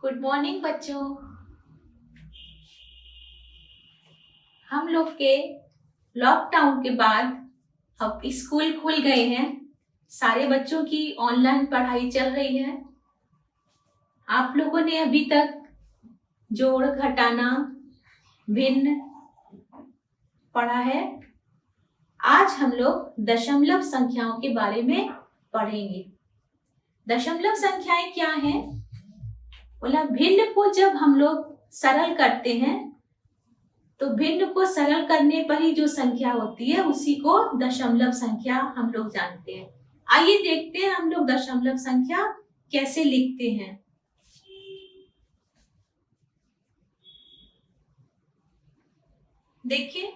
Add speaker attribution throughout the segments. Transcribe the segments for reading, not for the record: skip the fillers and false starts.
Speaker 1: Good morning बच्चों। हम लोग के लॉकडाउन के बाद अब स्कूल खुल गए हैं। सारे बच्चों की ऑनलाइन पढ़ाई चल रही है। आप लोगों ने अभी तक जोड़ घटाना भिन्न पढ़ा है। आज हम लोग दशमलव संख्याओं के बारे में पढ़ेंगे। दशमलव संख्याएं क्या हैं? बोला भिन्न को जब हम लोग सरल करते हैं तो भिन्न को सरल करने पर ही जो संख्या होती है उसी को दशमलव संख्या हम लोग जानते हैं। आइए देखते हैं हम लोग दशमलव संख्या कैसे लिखते हैं। देखिए,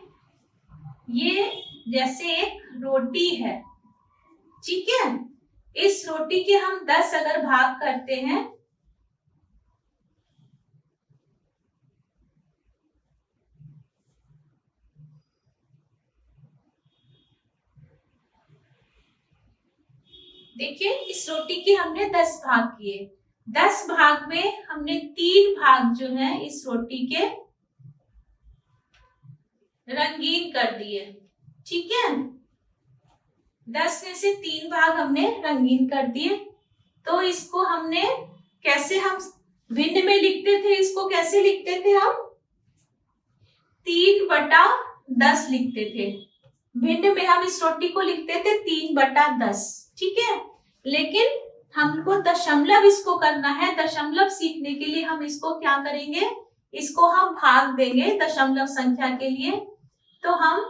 Speaker 1: ये जैसे एक रोटी है, ठीक है। इस रोटी के हम 10 अगर भाग करते हैं देखिए, इस रोटी के हमने 10 भाग किए। 10 भाग में हमने 3 भाग जो है इस रोटी के रंगीन कर दिए, ठीक है। 10 में से 3 भाग हमने रंगीन कर दिए। तो इसको हमने कैसे हम भिन्न में लिखते थे, इसको कैसे लिखते थे हम 3/10 लिखते थे। भिन्न में हम इस रोटी को लिखते थे 3/10, ठीक है। लेकिन हमको दशमलव इसको करना है। दशमलव सीखने के लिए हम इसको क्या करेंगे, इसको हम भाग देंगे दशमलव संख्या के लिए। तो हम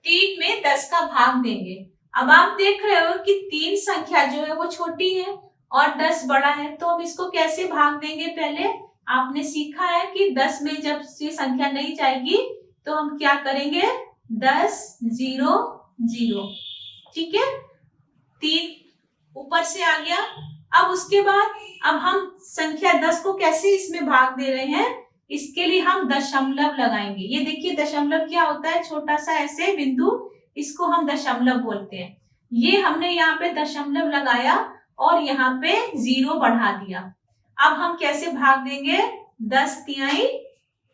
Speaker 1: तीन में 10 का भाग देंगे। अब आप देख रहे हो कि 3 संख्या जो है वो छोटी है और 10 बड़ा है, तो हम इसको कैसे भाग देंगे। पहले आपने सीखा है कि 10 में जब ये संख्या नहीं जाएगी तो हम क्या करेंगे, 10 0 0, ठीक है। 3 ऊपर से आ गया। अब उसके बाद अब हम संख्या 10 को कैसे इसमें भाग दे रहे हैं, इसके लिए हम दशमलव लगाएंगे। ये देखिए, दशमलव क्या होता है, छोटा सा ऐसे बिंदु, इसको हम दशमलव बोलते हैं। ये हमने यहाँ पे दशमलव लगाया और यहाँ पे 0 बढ़ा दिया। अब हम कैसे भाग देंगे, 10 तिहाई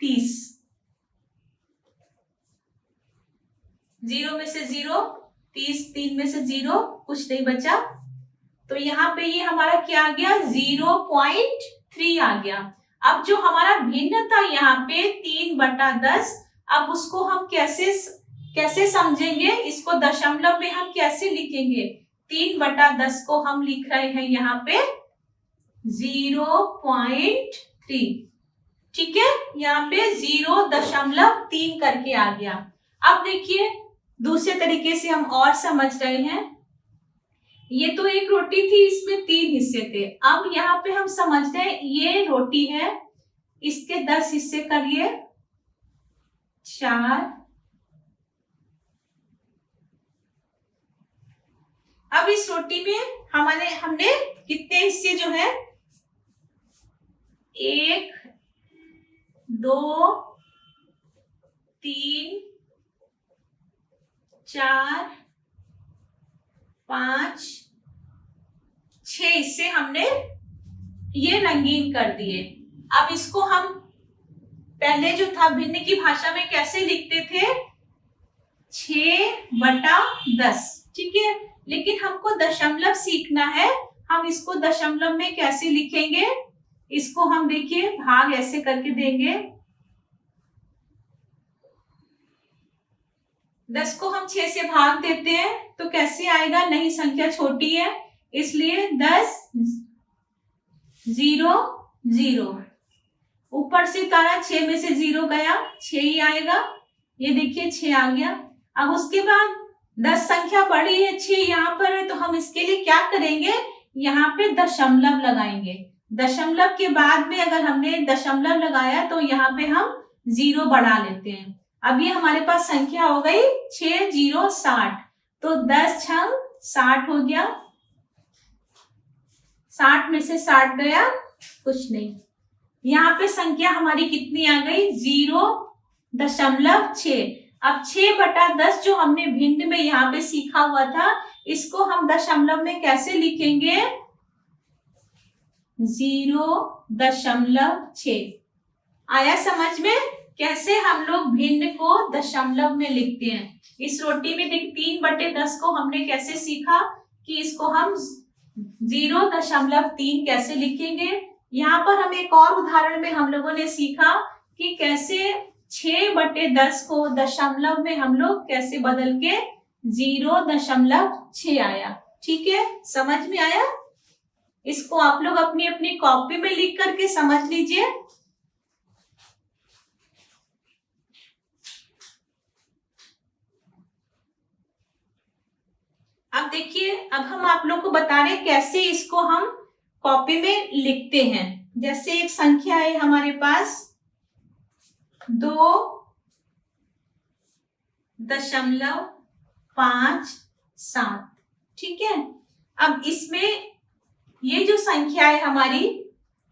Speaker 1: 30, 0 में से 0, 30, 3 में से 0, कुछ नहीं बचा। तो यहाँ पे ये हमारा क्या आ गया, 0.3 आ गया। अब जो हमारा भिन्न था यहाँ पे 3/10, अब उसको हम कैसे समझेंगे, इसको दशमलव में हम कैसे लिखेंगे। 3/10 को हम लिख रहे हैं यहाँ पे 0.3, ठीक है। यहाँ पे 0.3 करके आ गया। अब देखिए, दूसरे तरीके से हम और समझ रहे हैं। ये तो एक रोटी थी, इसमें 3 हिस्से थे। अब यहाँ पे हम समझ रहे हैं ये रोटी है, इसके 10 हिस्से करिए, 4। अब इस रोटी में हमने कितने हिस्से जो है, 1 2 3 4 5 6 हिस्से हमने ये रंगीन कर दिए। अब इसको हम पहले जो था भिन्न की भाषा में कैसे लिखते थे, 6/10, ठीक है। लेकिन हमको दशमलव सीखना है, हम इसको दशमलव में कैसे लिखेंगे, इसको हम देखिए भाग ऐसे करके देंगे। 10 को हम 6 से भाग देते हैं तो कैसे आएगा, नहीं संख्या छोटी है इसलिए 10 0 0, ऊपर से तारा 6 में से 0 गया, 6 ही आएगा। ये देखिए 6 आ गया। अब उसके बाद 10 संख्या बड़ी है, 6 यहाँ पर है, तो हम इसके लिए क्या करेंगे, यहाँ पे दशमलव लगाएंगे। दशमलव के बाद में अगर हमने दशमलव लगाया तो यहाँ पे हम 0 बढ़ा लेते हैं। अब ये हमारे पास संख्या हो गई 6 0 60, तो 10 छंग 60 हो गया। 60 में से 60 गया, कुछ नहीं। यहाँ पे संख्या हमारी कितनी आ गई, 0.6। अब 6/10 जो हमने भिन्न में यहाँ पे सीखा हुआ था, इसको हम दशमलव में कैसे लिखेंगे? 0.6। आया समझ में कैसे हम लोग भिन्न को दशमलव में लिखते हैं? इस रोटी में देख 3/10 को हमने कैसे सीखा कि इसको हम 0.3 कैसे लिखेंगे। यहाँ पर हम एक और उदाहरण में हम लोगों ने सीखा कि कैसे 6/10 को दशमलव में हम लोग कैसे बदल के 0.6 आया। ठीक है, समझ में आया? इसको आप लोग अपनी अपनी कॉपी में लिख करके समझ लीजिए। अब देखिए, अब हम आप लोग को बता रहे कैसे इसको हम कॉपी में लिखते हैं। जैसे एक संख्या है हमारे पास 2.57। ठीक है, अब इसमें ये जो संख्या है हमारी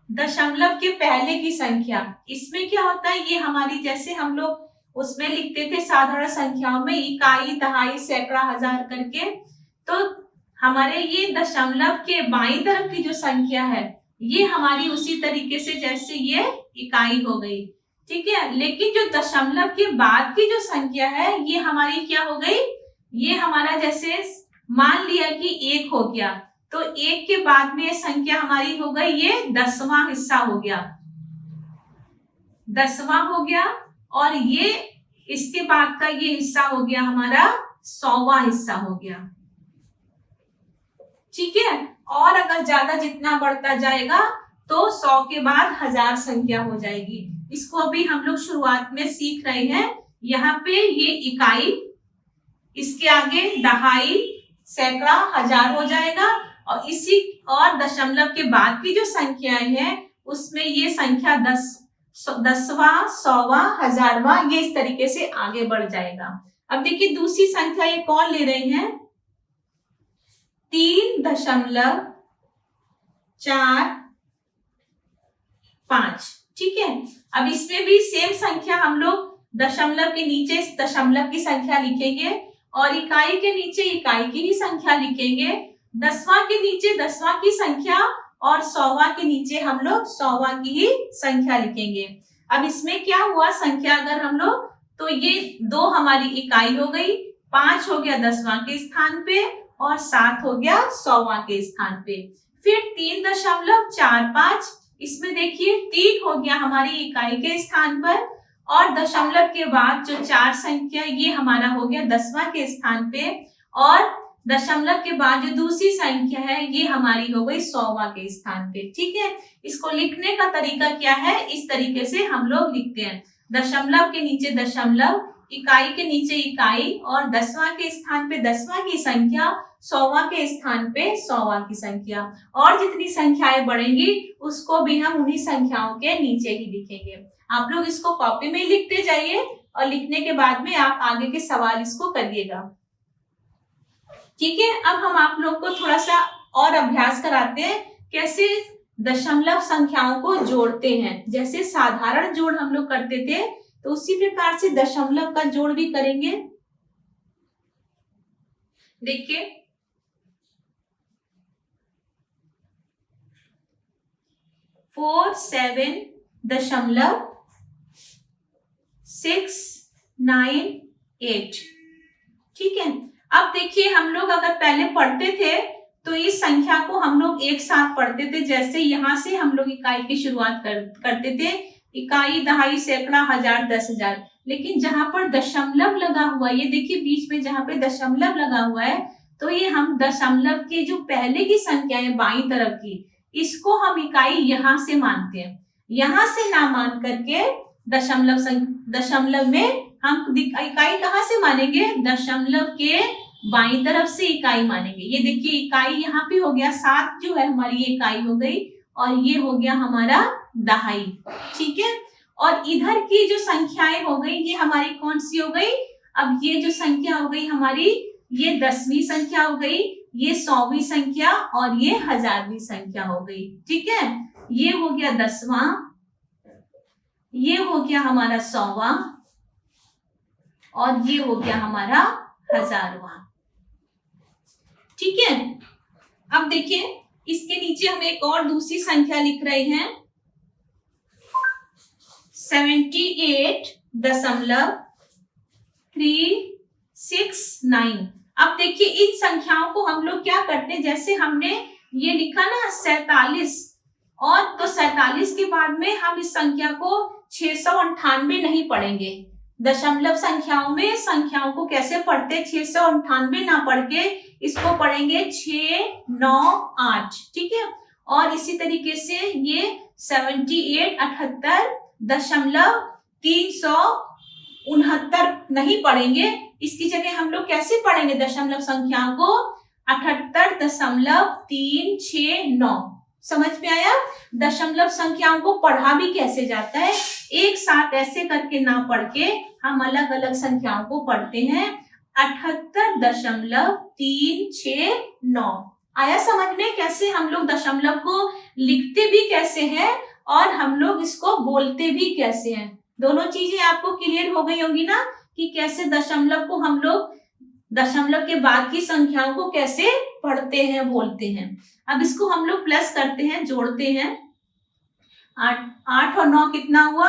Speaker 1: दशमलव के पहले की संख्या, इसमें क्या होता है, ये हमारी जैसे हम लोग उसमें लिखते थे साधारण संख्याओं में इकाई, दहाई, सैकड़ा, हजार करके, तो हमारे ये दशमलव के बाईं तरफ की जो संख्या है ये हमारी उसी तरीके से जैसे ये इकाई हो गई। ठीक है, लेकिन जो दशमलव के बाद की जो संख्या है ये हमारी क्या हो गई, ये हमारा जैसे मान लिया कि 1 हो गया, तो 1 के बाद में संख्या हमारी हो गई ये 10वां हिस्सा हो गया, 10वां हो गया, और ये इसके बाद का ये हिस्सा हो गया हमारा 100वां हिस्सा हो गया। ठीक है, और अगर ज्यादा जितना बढ़ता जाएगा तो 100 के बाद 1000 संख्या हो जाएगी। इसको अभी हम लोग शुरुआत में सीख रहे हैं। यहाँ पे ये इकाई, इसके आगे दहाई, सैकड़ा, हजार हो जाएगा, और इसी और दशमलव के बाद की जो संख्याएं हैं उसमें ये संख्या 10वां, 100वां, 1000वां, ये इस तरीके से आगे बढ़ जाएगा। अब देखिए दूसरी संख्या ये कौन ले रहे हैं, 3.45। ठीक है, अब इसमें भी सेम संख्या हम लोग दशमलव के नीचे दशमलव की संख्या लिखेंगे और इकाई के नीचे इकाई की ही संख्या लिखेंगे, 10वां के नीचे 10वां की संख्या और 100वां के नीचे हम लोग 100वां की ही संख्या लिखेंगे। अब इसमें क्या हुआ, संख्या अगर हम लोग, तो ये 2 हमारी इकाई हो गई, 5 हो गया 10वां के स्थान पे और 7 हो गया 100वां के स्थान पे। फिर 3.45, इसमें देखिए 3 हो गया हमारी इकाई के स्थान पर, और दशमलव के बाद जो 4 संख्या ये हमारा हो गया 10वां के स्थान पे, और दशमलव के बाद जो दूसरी संख्या है ये हमारी हो गई 100वां के स्थान पे। ठीक है, इसको लिखने का तरीका क्या है, इस तरीके से हम लोग लिखते हैं, दशमलव के नीचे दशमलव, इकाई के नीचे इकाई, और 10वां के स्थान पे 10वां की संख्या, 100वां के स्थान पे 100वां की संख्या, और जितनी संख्याएं बढ़ेंगी उसको भी हम उन्हीं संख्याओं के नीचे ही लिखेंगे। आप लोग इसको कॉपी में लिखते जाइए और लिखने के बाद में आप आगे के सवाल इसको करिएगा। ठीक है, अब हम आप लोग को थोड़ा सा और अभ्यास कराते हैं कैसे दशमलव संख्याओं को जोड़ते हैं। जैसे साधारण जोड़ हम लोग करते थे तो उसी प्रकार से दशमलव का जोड़ भी करेंगे। देखिए 47.698। ठीक है, अब देखिए हम लोग अगर पहले पढ़ते थे तो इस संख्या को हम लोग एक साथ पढ़ते थे। जैसे यहाँ से हम लोग इकाई की शुरुआत करते थे, इकाई, दहाई, सैकड़ा, हजार, 10,000। लेकिन जहां पर दशमलव लगा हुआ है, ये देखिए बीच में जहां पे दशमलव लगा हुआ है, तो ये हम दशमलव के जो पहले की संख्या है बाईं तरफ की, इसको हम इकाई यहाँ से मानते हैं। यहाँ से ना मान करके दशमलव में हम इकाई कहाँ से मानेंगे, दशमलव के बाईं तरफ से इकाई मानेंगे। ये देखिए इकाई यहाँ पे हो गया 7 जो है हमारी ये इकाई हो गई, और ये हो गया हमारा दहाई। ठीक है, और इधर की जो संख्याएं हो गई ये हमारी कौन सी हो गई, अब ये जो संख्या हो गई हमारी, ये 10वीं संख्या हो गई, ये 100वीं संख्या, और ये 1000वीं संख्या हो गई। ठीक है, ये हो गया 10वां, ये हो गया हमारा 100वां, और ये हो गया हमारा हजारवां। ठीक है, अब देखिए इसके नीचे हम एक और दूसरी संख्या लिख रहे हैं 78.369। अब देखिए इन संख्याओं को हम लोग क्या करते हैं, जैसे हमने ये लिखा ना 47, और तो 47 के बाद में हम इस संख्या को 698 नहीं पढ़ेंगे। दशमलव संख्याओं में संख्याओं को कैसे पढ़ते, 698 ना पढ़ के इसको पढ़ेंगे 698। ठीक है, और इसी तरीके से ये 78.369 नहीं पढ़ेंगे, इसकी जगह हम लोग कैसे पढ़ेंगे दशमलव संख्याओं को 78.369। समझ में आया? दशमलव संख्याओं को पढ़ा भी कैसे जाता है, एक साथ ऐसे करके ना पढ़ के हम अलग अलग संख्याओं को पढ़ते हैं 78.369। आया समझ में कैसे हम लोग दशमलव को लिखते भी कैसे हैं और हम लोग इसको बोलते भी कैसे हैं। दोनों चीजें आपको क्लियर हो गई होंगी ना कि कैसे दशमलव को हम लोग दशमलव के बाद की संख्याओं को कैसे पढ़ते हैं, बोलते हैं। अब इसको हम लोग प्लस करते हैं, जोड़ते हैं। 8 और 9 कितना हुआ,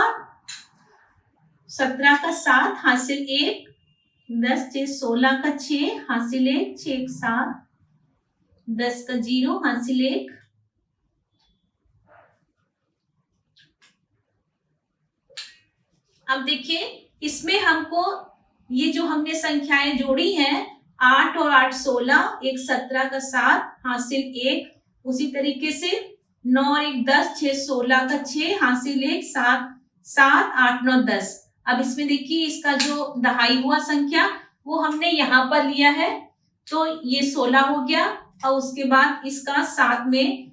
Speaker 1: 17 का 7 हासिल 1, 10 6 16 का 6 हासिल 1, 6 1 7, 10 का 0 हासिल 1। अब देखिए इसमें हमको ये जो हमने संख्याएं जोड़ी हैं 8 और 8 16, 1 17 का 7 हासिल 1, उसी तरीके से 9 और 1 10, 6 16 का 6 हासिल 1, 7 7 8 9 10। अब इसमें देखिए इसका जो दहाई हुआ संख्या वो हमने यहाँ पर लिया है, तो ये 16 हो गया, और उसके बाद इसका 7 में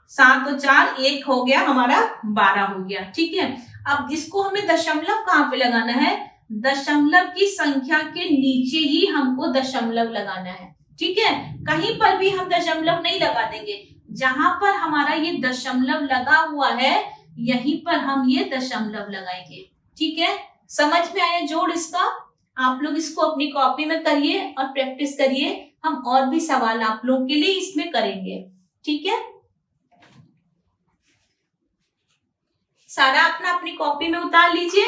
Speaker 1: 7 और 4 1 हो गया, हमारा 12 हो गया। ठीक है, अब इसको हमें दशमलव कहाँ पे लगाना है, दशमलव की संख्या के नीचे ही हमको दशमलव लगाना है। ठीक है, कहीं पर भी हम दशमलव नहीं लगा देंगे, जहां पर हमारा ये दशमलव लगा हुआ है यहीं पर हम ये दशमलव लगाएंगे। ठीक है, समझ में आया जोड़ इसका? आप लोग इसको अपनी कॉपी में करिए और प्रैक्टिस करिए, हम और भी सवाल आप लोग के लिए इसमें करेंगे। ठीक है, सारा अपना अपनी कॉपी में उतार लीजिए।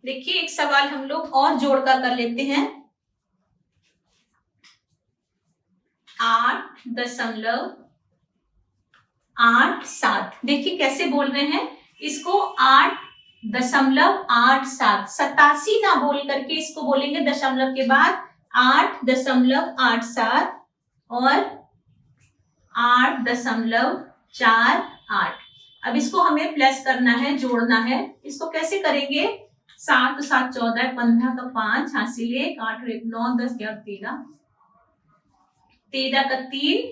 Speaker 1: देखिए एक सवाल हम लोग और जोड़कर कर लेते हैं। 8.87। देखिए कैसे बोल रहे हैं इसको, 8.87। 87 ना बोल करके इसको बोलेंगे दशमलव के बाद 8.87 और 8.48। अब इसको हमें प्लस करना है, जोड़ना है। इसको कैसे करेंगे, 7 और 7 14, 15 का 5 हासिल 1, 8 और 1 9, 10 11 13, 13 का 3,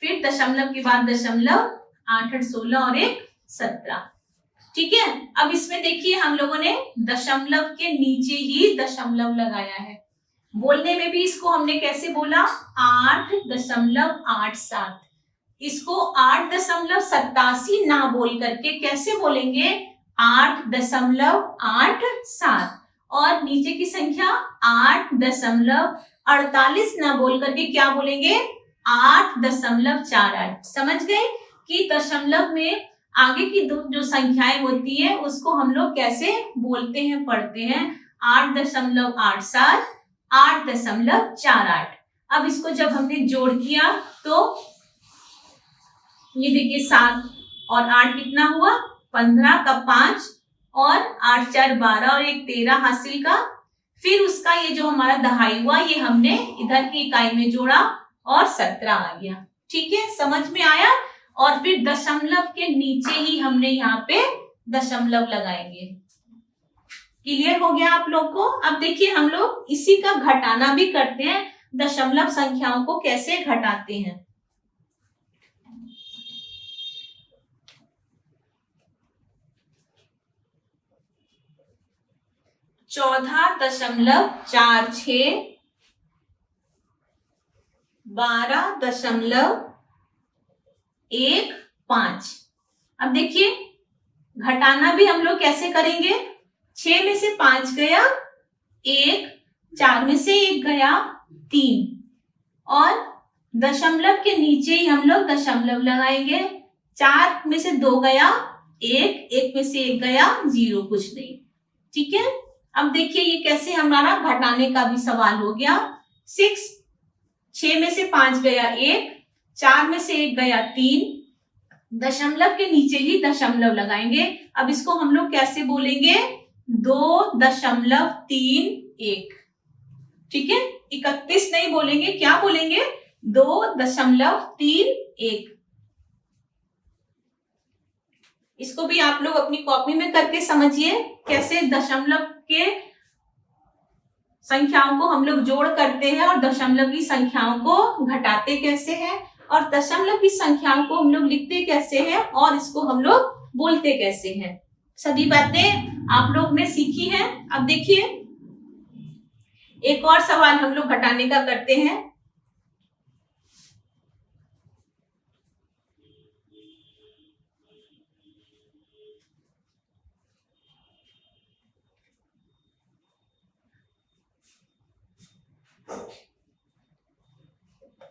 Speaker 1: फिर दशमलव के बाद दशमलव, 8 8 16 और 1 17। ठीक है, अब इसमें देखिए हम लोगों ने दशमलव के नीचे ही दशमलव लगाया है। बोलने में भी इसको हमने कैसे बोला, 8.87। इसको 8.87 ना बोल करके कैसे बोलेंगे, 8.87। और नीचे की संख्या 8.48 ना बोल करके क्या बोलेंगे, 8.48। समझ गए कि दशमलव में आगे की जो संख्याएं होती है उसको हम लोग कैसे बोलते हैं, पढ़ते हैं। 8.87, 8.48। अब इसको जब हमने जोड़ किया तो ये देखिए 7 और 8 कितना हुआ, 15 का 5 और 8 4 12 और 1 13 हासिल का। फिर उसका ये जो हमारा दहाई हुआ ये हमने इधर की इकाई में जोड़ा और 17 आ गया। ठीक है, समझ में आया? और फिर दशमलव के नीचे ही हमने यहाँ पे दशमलव लगाएंगे। क्लियर हो गया आप लोग को? अब देखिए हम लोग इसी का घटाना भी करते हैं, दशमलव संख्याओं को कैसे घटाते हैं। 14.46, 12.15। अब देखिए घटाना भी हम लोग कैसे करेंगे, 6 में से 5 गया 1, 4 में से 1 गया 3, और दशमलव के नीचे ही हम लोग दशमलव लगाएंगे। 4 में से 2 गया 1, 1 में से 1 गया 0, कुछ नहीं। ठीक है, अब देखिए ये कैसे हमारा घटाने का भी सवाल हो गया। 6 में से 5 गया 1, 4 में से 1 गया 3, दशमलव के नीचे ही दशमलव लगाएंगे। अब इसको हम लोग कैसे बोलेंगे, 2.31। ठीक है, 31 नहीं बोलेंगे, क्या बोलेंगे, 2.31। इसको भी आप लोग अपनी कॉपी में करके समझिए कैसे दशमलव के संख्याओं को हम लोग जोड़ करते हैं और दशमलव की संख्याओं को घटाते कैसे हैं, और दशमलव की संख्याओं को हम लोग लिखते कैसे हैं, और इसको हम लोग बोलते कैसे हैं। सभी बातें आप लोग ने सीखी हैं। अब देखिए एक और सवाल हम लोग घटाने का करते हैं।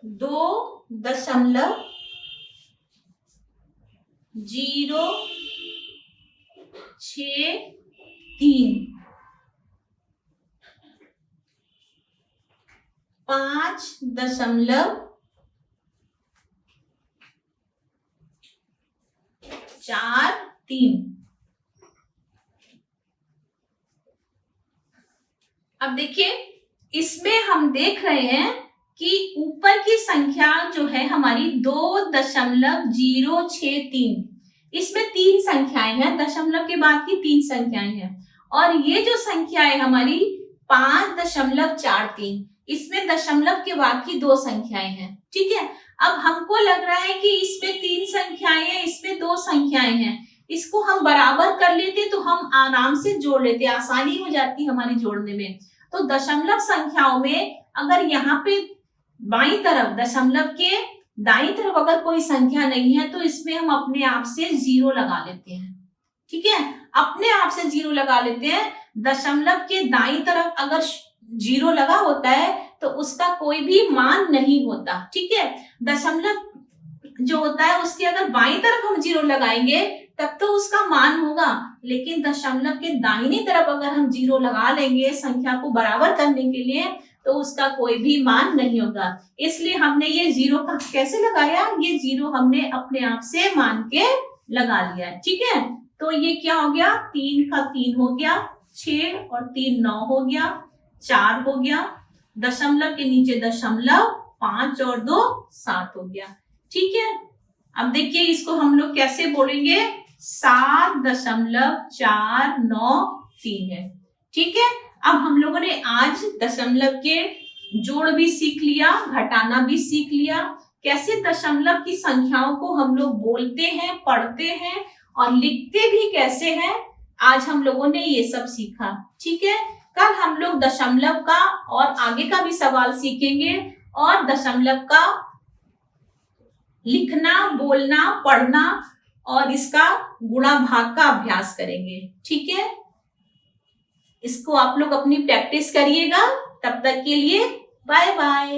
Speaker 1: दो दशमलव 063 5.43। अब देखिए इसमें हम देख रहे हैं कि ऊपर की संख्या जो है हमारी 2.063, इसमें 3 संख्याएं हैं, दशमलव के बाद की 3 संख्याएं हैं, और ये जो संख्या है हमारी 5.43, इसमें दशमलव के बाद की 2 संख्याएं हैं। ठीक है, अब हमको लग रहा है कि इसमें 3 संख्याएं हैं, इसमें 2 संख्याएं हैं, इसको हम बराबर कर लेते तो हम आराम से जोड़ लेते, आसानी हो जाती हमारी जोड़ने में। तो दशमलव संख्याओं में अगर यहाँ पे बाईं तरफ दशमलव के दाईं तरफ अगर कोई संख्या नहीं है तो इसमें हम अपने आप से 0 लगा लेते हैं। ठीक है, अपने आप से 0 लगा लेते हैं। दशमलव के दाईं तरफ अगर 0 लगा होता है तो उसका कोई भी मान नहीं होता। ठीक है, दशमलव जो होता है उसके अगर बाईं तरफ हम 0 लगाएंगे तब तो उसका मान होगा, लेकिन दशमलव के दाहिनी तरफ अगर हम 0 लगा लेंगे संख्या को बराबर करने के लिए तो उसका कोई भी मान नहीं होगा। इसलिए हमने ये 0 का कैसे लगाया, ये 0 हमने अपने आप से मान के लगा लिया। ठीक है, तो ये क्या हो गया, 3 का 3 हो गया, 6 और 3 9 हो गया, 4 हो गया, दशमलव के नीचे दशमलव, 5 और 2 7 हो गया। ठीक है, अब देखिए इसको हम लोग कैसे बोलेंगे, 7.493 है। ठीक है, अब हम लोगों ने आज दशमलव के जोड़ भी सीख लिया, घटाना भी सीख लिया, कैसे दशमलव की संख्याओं को हम लोग बोलते हैं, पढ़ते हैं और लिखते भी कैसे हैं, आज हम लोगों ने ये सब सीखा। ठीक है, कल हम लोग दशमलव का और आगे का भी सवाल सीखेंगे और दशमलव का लिखना, बोलना, पढ़ना और इसका गुणा भाग का अभ्यास करेंगे। ठीक है, इसको आप लोग अपनी प्रैक्टिस करिएगा। तब तक के लिए बाय बाय।